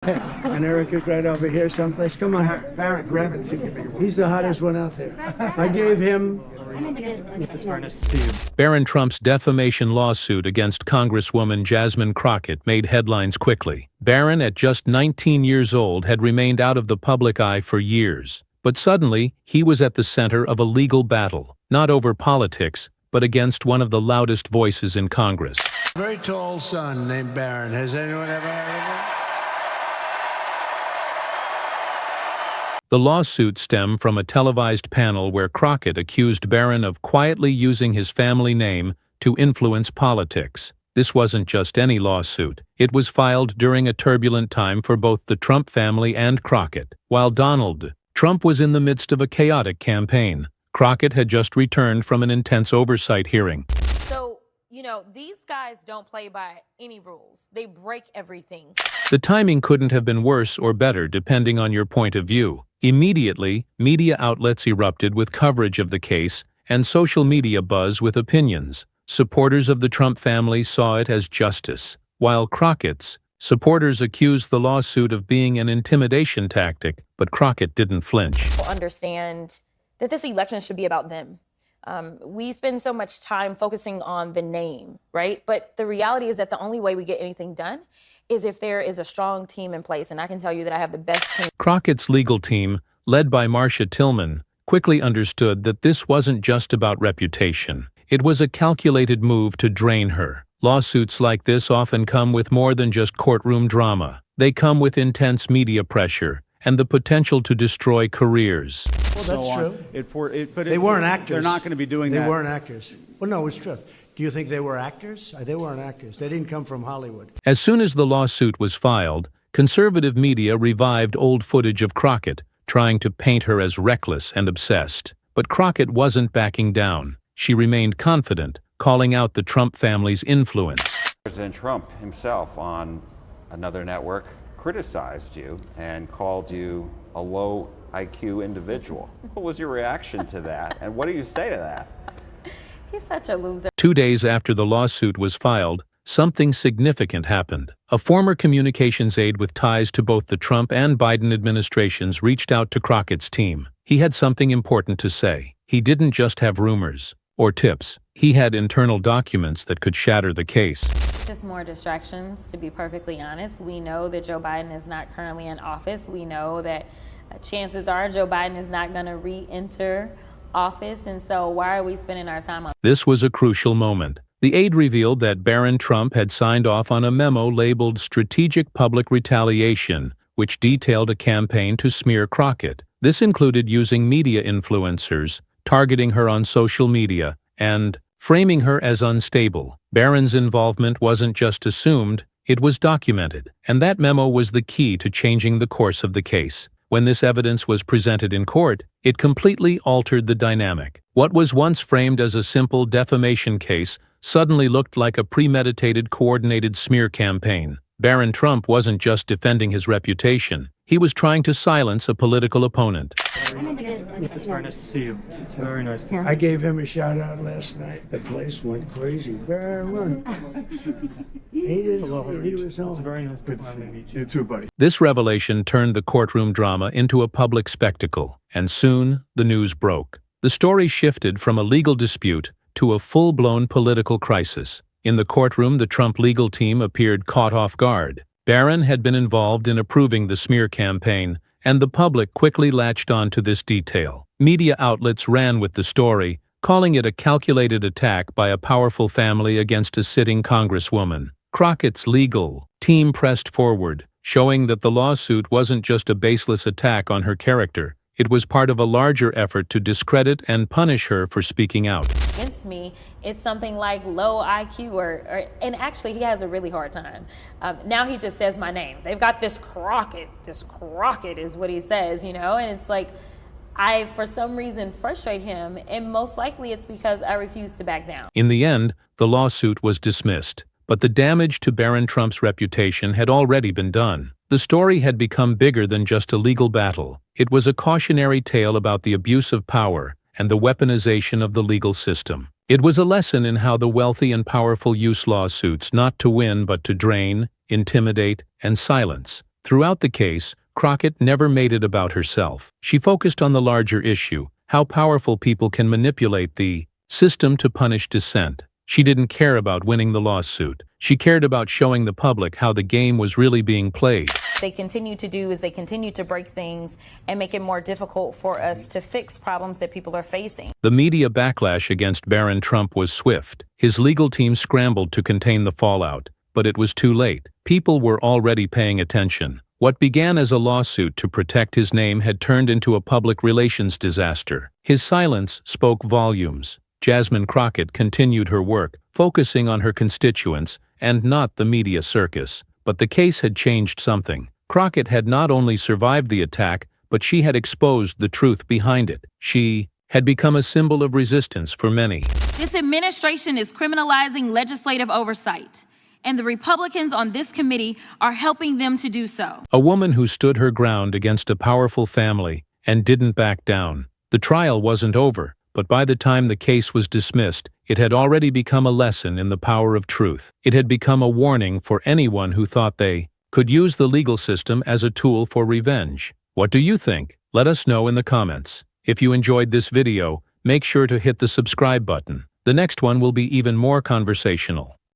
And Eric is right over here someplace. Come on. Barron, grab it. He's the hottest one out there. I gave him... It's very nice to see you. Barron Trump's defamation lawsuit against Congresswoman Jasmine Crockett made headlines quickly. Barron, at just 19 years old, had remained out of the public eye for years. But suddenly, he was at the center of a legal battle, not over politics, but against one of the loudest voices in Congress. Very tall son named Barron. Has anyone ever heard of him? The lawsuit stemmed from a televised panel where Crockett accused Barron of quietly using his family name to influence politics. This wasn't just any lawsuit. It was filed during a turbulent time for both the Trump family and Crockett. While Donald Trump was in the midst of a chaotic campaign, Crockett had just returned from an intense oversight hearing. So, these guys don't play by any rules. They break everything. The timing couldn't have been worse or better depending on your point of view. Immediately, media outlets erupted with coverage of the case and social media buzz with opinions. Supporters of the Trump family saw it as justice, while Crockett's supporters accused the lawsuit of being an intimidation tactic, but Crockett didn't flinch. Understand that this election should be about them. We spend so much time focusing on the name, right? But the reality is that the only way we get anything done is if there is a strong team in place, and I can tell you that I have the best team. Crockett's legal team, led by Marcia Tillman, quickly understood that this wasn't just about reputation. It was a calculated move to drain her. Lawsuits like this often come with more than just courtroom drama. They come with intense media pressure and the potential to destroy careers. Well, that's true. But they weren't actors. They're not going to be doing that. They weren't actors. Well, no, it's true. Do you think they were actors? They weren't actors. They didn't come from Hollywood. As soon as the lawsuit was filed, conservative media revived old footage of Crockett, trying to paint her as reckless and obsessed. But Crockett wasn't backing down. She remained confident, calling out the Trump family's influence. President Trump himself on another network criticized you and called you a low IQ individual. What was your reaction to that, and what do you say to that? He's such a loser. 2 days after the lawsuit was filed, something significant happened. A former communications aide with ties to both the Trump and Biden administrations reached out to Crockett's team. He had something important to say. He didn't just have rumors or tips. He had internal documents that could shatter the case. Just more distractions, to be perfectly honest. We know that Joe Biden is not currently in office. We know that chances are Joe Biden is not going to re-enter office, and so why are we spending our time on this? Was a crucial moment. The aide revealed that Barron Trump had signed off on a memo labeled Strategic Public Retaliation, which detailed a campaign to smear Crockett. This included using media influencers, targeting her on social media, and framing her as unstable. Barron's involvement wasn't just assumed, it was documented, and that memo was the key to changing the course of the case. When this evidence was presented in court, it completely altered the dynamic. What was once framed as a simple defamation case suddenly looked like a premeditated, coordinated smear campaign. Barron Trump wasn't just defending his reputation. He was trying to silence a political opponent. It's very nice to see you. It's very nice to see you. I gave him a shout out last night. The place went crazy. Barron. He was It's home. very nice to meet you. You too, buddy. This revelation turned the courtroom drama into a public spectacle, and soon the news broke. The story shifted from a legal dispute to a full-blown political crisis. In the courtroom, the Trump legal team appeared caught off guard. Barron had been involved in approving the smear campaign, and the public quickly latched on to this detail. Media outlets ran with the story, calling it a calculated attack by a powerful family against a sitting congresswoman. Crockett's legal team pressed forward, showing that the lawsuit wasn't just a baseless attack on her character. It was part of a larger effort to discredit and punish her for speaking out. against me. It's something like low IQ and actually he has a really hard time. Now he just says my name. They've got this Crockett is what he says, you know, and it's like, I, for some reason, frustrate him, and most likely it's because I refuse to back down. In the end, the lawsuit was dismissed, but the damage to Barron Trump's reputation had already been done. The story had become bigger than just a legal battle. It was a cautionary tale about the abuse of power and the weaponization of the legal system. It was a lesson in how the wealthy and powerful use lawsuits not to win but to drain, intimidate, and silence. Throughout the case, Crockett never made it about herself. She focused on the larger issue, how powerful people can manipulate the system to punish dissent. She didn't care about winning the lawsuit. She cared about showing the public how the game was really being played. They continue to do is they continue to break things and make it more difficult for us to fix problems that people are facing. The media backlash against Barron Trump was swift. His legal team scrambled to contain the fallout, but it was too late. People were already paying attention. What began as a lawsuit to protect his name had turned into a public relations disaster. His silence spoke volumes. Jasmine Crockett continued her work, focusing on her constituents and not the media circus. But the case had changed something. Crockett had not only survived the attack, but she had exposed the truth behind it. She had become a symbol of resistance for many. This administration is criminalizing legislative oversight, and the Republicans on this committee are helping them to do so. A woman who stood her ground against a powerful family and didn't back down. The trial wasn't over, but by the time the case was dismissed, it had already become a lesson in the power of truth. It had become a warning for anyone who thought they could use the legal system as a tool for revenge. What do you think? Let us know in the comments. If you enjoyed this video, make sure to hit the subscribe button. The next one will be even more conversational.